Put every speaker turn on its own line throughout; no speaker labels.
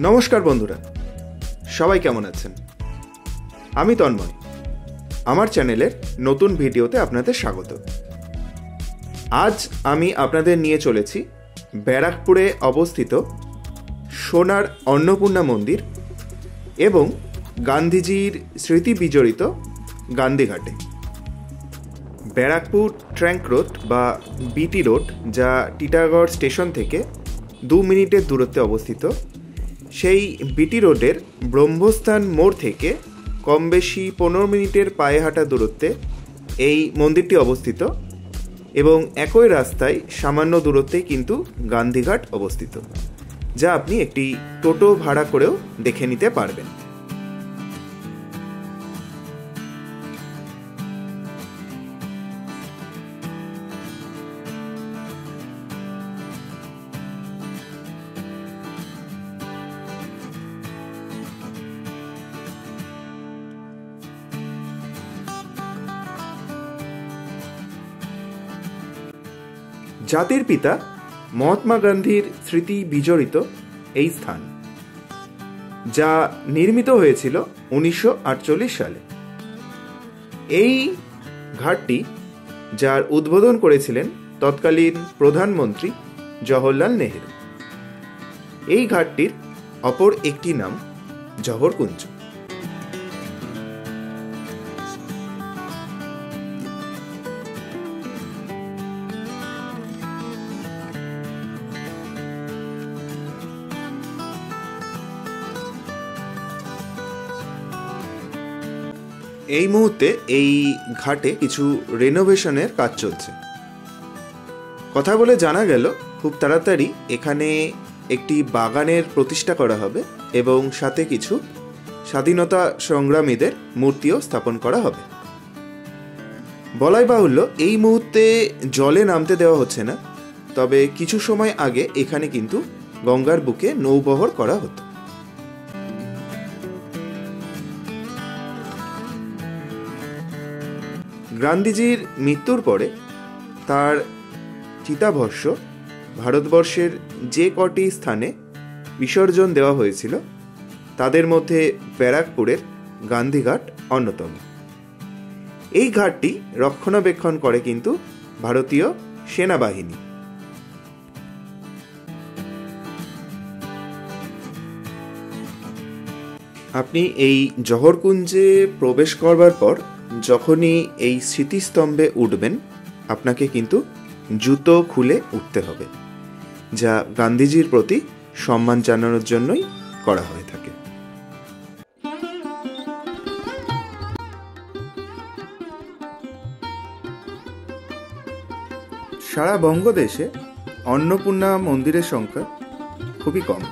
নমস্কার বন্ধুরা, সবাই কেমন আছেন? আমি তন্ময়। আমার চ্যানেলের নতুন ভিডিওতে আপনাদের স্বাগত। আজ আমি আপনাদের নিয়ে চলেছি ব্যারাকপুরে অবস্থিত সোনার অন্নপূর্ণা মন্দির এবং গান্ধীজির স্মৃতি বিজড়িত গান্ধীঘাটে। ব্যারাকপুর ট্র্যাঙ্ক রোড বা বিটি রোড, যা টিটাগড় স্টেশন থেকে 2 মিনিটের দূরত্বে অবস্থিত, সেই বিটি রোডের ব্রহ্মস্থান মোড় থেকে কম বেশি 15 মিনিটের পায়ে হাঁটা দূরত্বে এই মন্দিরটি অবস্থিত এবং একই রাস্তায় সামান্য দূরত্বেই কিন্তু গান্ধীঘাট অবস্থিত, যা আপনি একটি টোটো ভাড়া করেও দেখে নিতে পারবেন। জাতির পিতা মহাত্মা গান্ধীর স্মৃতি বিজড়িত এই স্থান, যা নির্মিত হয়েছিল 1948 সালে। এই ঘাটটি, যার উদ্বোধন করেছিলেন তৎকালীন প্রধানমন্ত্রী জওহরলাল নেহেরু। এই ঘাটটির অপর একটি নাম জওহরকুঞ্জ। এই মুহূর্তে এই ঘাটে কিছু রেনোভেশনের কাজ চলছে। কথা বলে জানা গেল খুব তাড়াতাড়ি এখানে একটি বাগানের প্রতিষ্ঠা করা হবে এবং সাথে কিছু স্বাধীনতা সংগ্রামীদের মূর্তিও স্থাপন করা হবে। বলাই বাহুল্য, এই মুহূর্তে জলে নামতে দেওয়া হচ্ছে না, তবে কিছু সময় আগে এখানে কিন্তু গঙ্গার বুকে নৌবহর করা হতো। গান্ধীজির মৃত্যুর পরে তার চিতাভস্ম ভারতবর্ষের যে কটি স্থানে বিসর্জন দেওয়া হয়েছিল, তাদের মধ্যে ব্যারাকপুরের গান্ধীঘাট অন্যতম। এই ঘাটটি রক্ষণাবেক্ষণ করে কিন্তু ভারতীয় সেনাবাহিনী। আপনি এই জওহরকুঞ্জে প্রবেশ করবার পর যখনই এই স্মৃতিস্তম্ভে উঠবেন, আপনাকে কিন্তু জুতো খুলে উঠতে হবে, যা গান্ধীজির প্রতি সম্মান জানানোর জন্যই করা হয়ে থাকে। সারা বঙ্গদেশে অন্নপূর্ণা মন্দিরের সংখ্যা খুবই কম।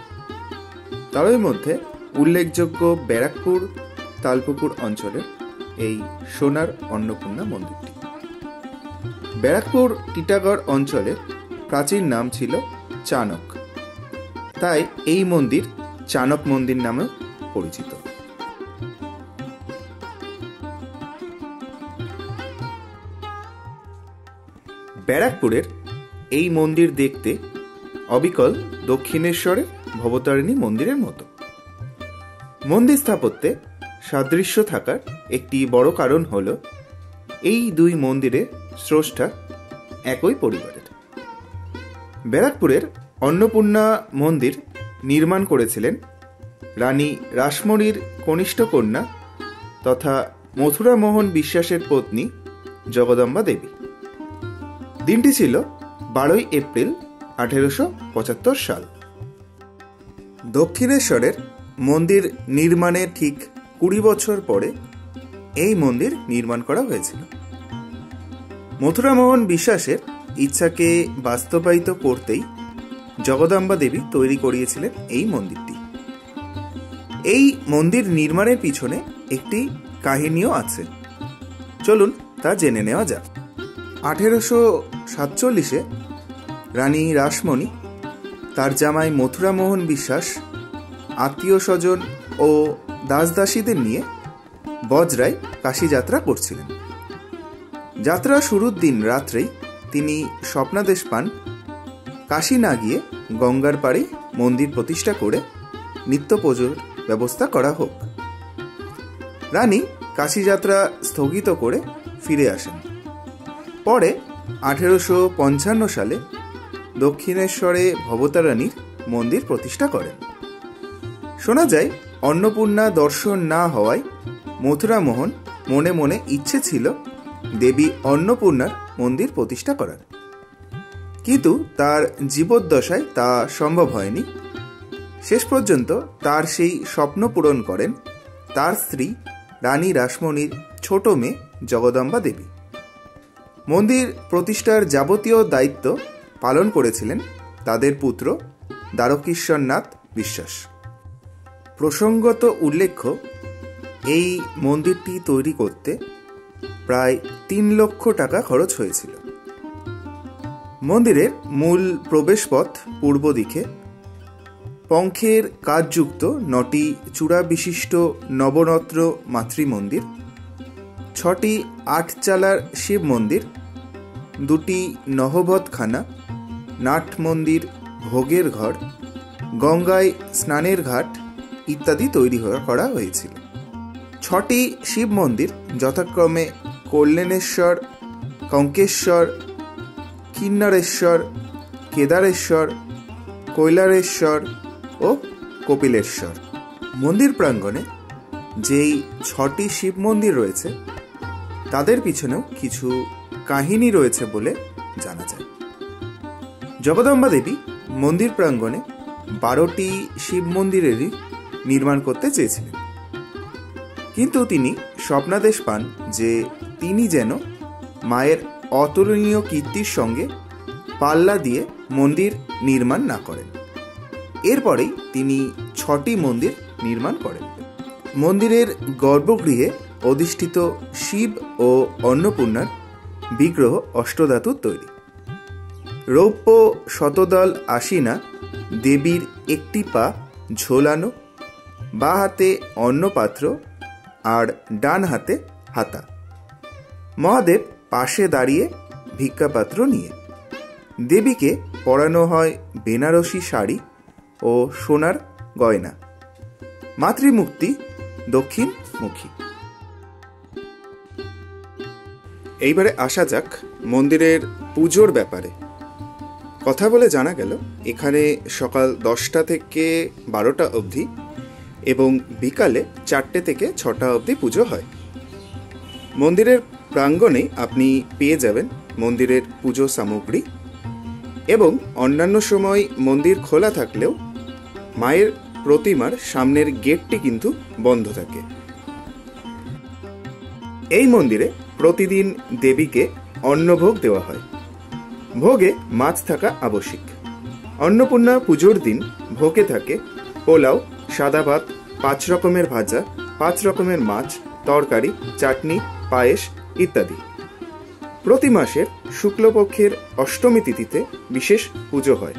তারই মধ্যে উল্লেখযোগ্য ব্যারাকপুর তালপুকুর অঞ্চলের এই সোনার অন্নপূর্ণা মন্দিরটি। ব্যারাকপুর টিটাগড় অঞ্চলের প্রাচীন নাম ছিল চানক, তাই এই মন্দির চানক মন্দির নামে পরিচিত। ব্যারাকপুরের এই মন্দির দেখতে অবিকল দক্ষিণেশ্বরের ভবতারিণী মন্দিরের মতো। মন্দির স্থাপত্যে সাদৃশ্য থাকার একটি বড় কারণ হল এই দুই মন্দিরের স্রষ্টা একই পরিবারের। ব্যারাকপুরের অন্নপূর্ণা মন্দির নির্মাণ করেছিলেন রানী রাসমণির কনিষ্ঠ কন্যা তথা মথুরামোহন বিশ্বাসের পত্নী জগদম্বা দেবী। দিনটি ছিল 12 এপ্রিল 1875 সাল। দক্ষিণেশ্বরের মন্দির নির্মাণের ঠিক 20 বছর পরে এই মন্দির নির্মাণ করা হয়েছিল। মথুরামোহন বিশ্বাসের ইচ্ছাকে বাস্তবায়িত করতেই জগদম্বা দেবী তৈরি করিয়েছিলেন এই মন্দিরটি। এই মন্দির নির্মাণের পিছনে একটি কাহিনীও আছে, চলুন তা জেনে নেওয়া যাক। 1847-এ রানী রাসমণি তার জামাই মথুরামোহন বিশ্বাস আত্মীয় স্বজন ও দাসদাসীদের নিয়ে বজরায় কাশী যাত্রা করছিলেন। যাত্রা শুরুর দিন রাত্রেই তিনি স্বপ্নাদেশ পান কাশী না গিয়ে গঙ্গার পাড়ে মন্দির প্রতিষ্ঠা করে নিত্য পুজোর ব্যবস্থা করা হোক। রানী কাশীযাত্রা স্থগিত করে ফিরে আসেন। পরে 1855 সালে দক্ষিণেশ্বরে ভবতারিণীর মন্দির প্রতিষ্ঠা করেন। শোনা যায় অন্নপূর্ণা দর্শন না হওয়ায় মথুরামোহন মনে মনে ইচ্ছে ছিল দেবী অন্নপূর্ণার মন্দির প্রতিষ্ঠা করার, কিন্তু তার জীবদ্দশায় তা সম্ভব হয়নি। শেষ পর্যন্ত তার সেই স্বপ্ন পূরণ করেন তার স্ত্রী রানী রাসমণির ছোট মেয়ে জগদম্বা দেবী। মন্দির প্রতিষ্ঠার যাবতীয় দায়িত্ব পালন করেছিলেন তাদের পুত্র দ্বারকীশ্বরনাথ বিশ্বাস। প্রসঙ্গত উল্লেখ্য, এই মন্দিরটি তৈরি করতে প্রায় 3 লক্ষ টাকা খরচ হয়েছিল। মন্দিরের মূল প্রবেশপথ পূর্ব দিকে। পঙ্খের কাজযুক্ত 9টি চূড়া বিশিষ্ট নবরত্ন মাতৃমন্দির, 6টি 8 চালার শিব মন্দির, 2টি নহবতখানা, নাট মন্দির, ভোগের ঘর, গঙ্গায় স্নানের ঘাট ইত্যাদি তৈরি করা হয়েছিল। 6টি শিব মন্দির যথাক্রমে কল্যাণেশ্বর, কঙ্কেশ্বর, কিন্নরেশ্বর, কেদারেশ্বর, কৈলারেশ্বর ও কপিলেশ্বর। মন্দির প্রাঙ্গণে যেই 6টি শিব মন্দির রয়েছে তাদের পিছনেও কিছু কাহিনী রয়েছে বলে জানা যায়। জগদম্বা দেবী মন্দির প্রাঙ্গণে 12টি শিব মন্দিরেরই নির্মাণ করতে চেয়েছিলেন, কিন্তু তিনি স্বপ্নাদেশ পান যে তিনি যেন মায়ের অতুলনীয় কীর্তির সঙ্গে পাল্লা দিয়ে মন্দির নির্মাণ না করেন। এরপরেই তিনি 6টি মন্দির নির্মাণ করেন। মন্দিরের গর্ভগৃহে অধিষ্ঠিত শিব ও অন্নপূর্ণার বিগ্রহ অষ্টধাতুর তৈরি। রৌপ্য শতদল আসিনা দেবীর একটি পা ঝোলানো, বা হাতে অন্নপাত্র আর ডান হাতে হাতা। মহাদেব পাশে দাঁড়িয়ে ভিক্ষাপাত্র নিয়ে। দেবীকে পরানো হয় বেনারসি শাড়ি ও সোনার গয়না। মাতৃমূর্তি দক্ষিণমুখী। এইবারে আসা যাক মন্দিরের পুজোর ব্যাপারে। কথা বলে জানা গেল এখানে সকাল 10টা থেকে 12টা অবধি এবং বিকালে 4টে থেকে 6টা অবধি পুজো হয়। মন্দিরের প্রাঙ্গণে আপনি পেয়ে যাবেন মন্দিরের পুজো সামগ্রী, এবং অন্যান্য সময় মন্দির খোলা থাকলেও মায়ের প্রতিমার সামনের গেটটি কিন্তু বন্ধ থাকে। এই মন্দিরে প্রতিদিন দেবীকে অন্নভোগ দেওয়া হয়। ভোগে মাছ থাকা আবশ্যিক। অন্নপূর্ণা পুজোর দিন ভোগে থাকে পোলাও, সাদা ভাত, 5 রকমের ভাজা, 5 রকমের মাছ, তরকারি, চাটনি, পায়েস ইত্যাদি। প্রতি মাসের শুক্লপক্ষের অষ্টমী তিথিতে বিশেষ পুজো হয়।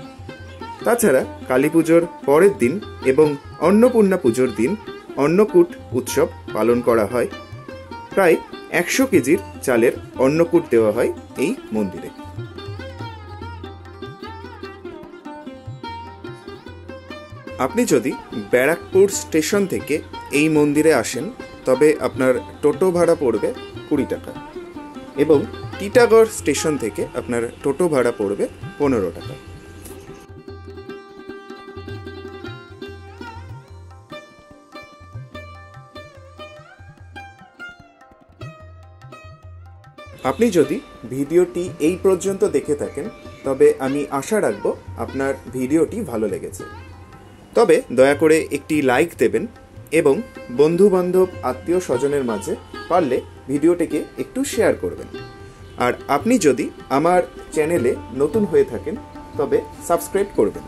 তাছাড়া কালী পুজোর পরের দিন এবং অন্নপূর্ণা পুজোর দিন অন্নকূট উৎসব পালন করা হয়। প্রায় 100 কেজির চালের অন্নকূট দেওয়া হয় এই মন্দিরে। আপনি যদি ব্যারাকপুর স্টেশন থেকে এই মন্দিরে আসেন তবে আপনার টোটো ভাড়া পড়বে 20 টাকা, এবং টিটাগড় স্টেশন থেকে আপনার টোটো ভাড়া পড়বে 15 টাকা। আপনি যদি ভিডিওটি এই পর্যন্ত দেখে থাকেন তবে আমি আশা রাখব আপনার ভিডিওটি ভালো লেগেছে। তবে দয়া করে একটি লাইক দেবেন এবং বন্ধু বান্ধব আত্মীয় স্বজনের মাঝে পারলে ভিডিওটিকে একটু শেয়ার করবেন। আর আপনি যদি আমার চ্যানেলে নতুন হয়ে থাকেন তবে সাবস্ক্রাইব করবেন।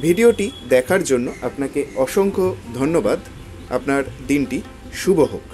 ভিডিওটি দেখার জন্য আপনাকে অসংখ্য ধন্যবাদ। আপনার দিনটি শুভ হোক।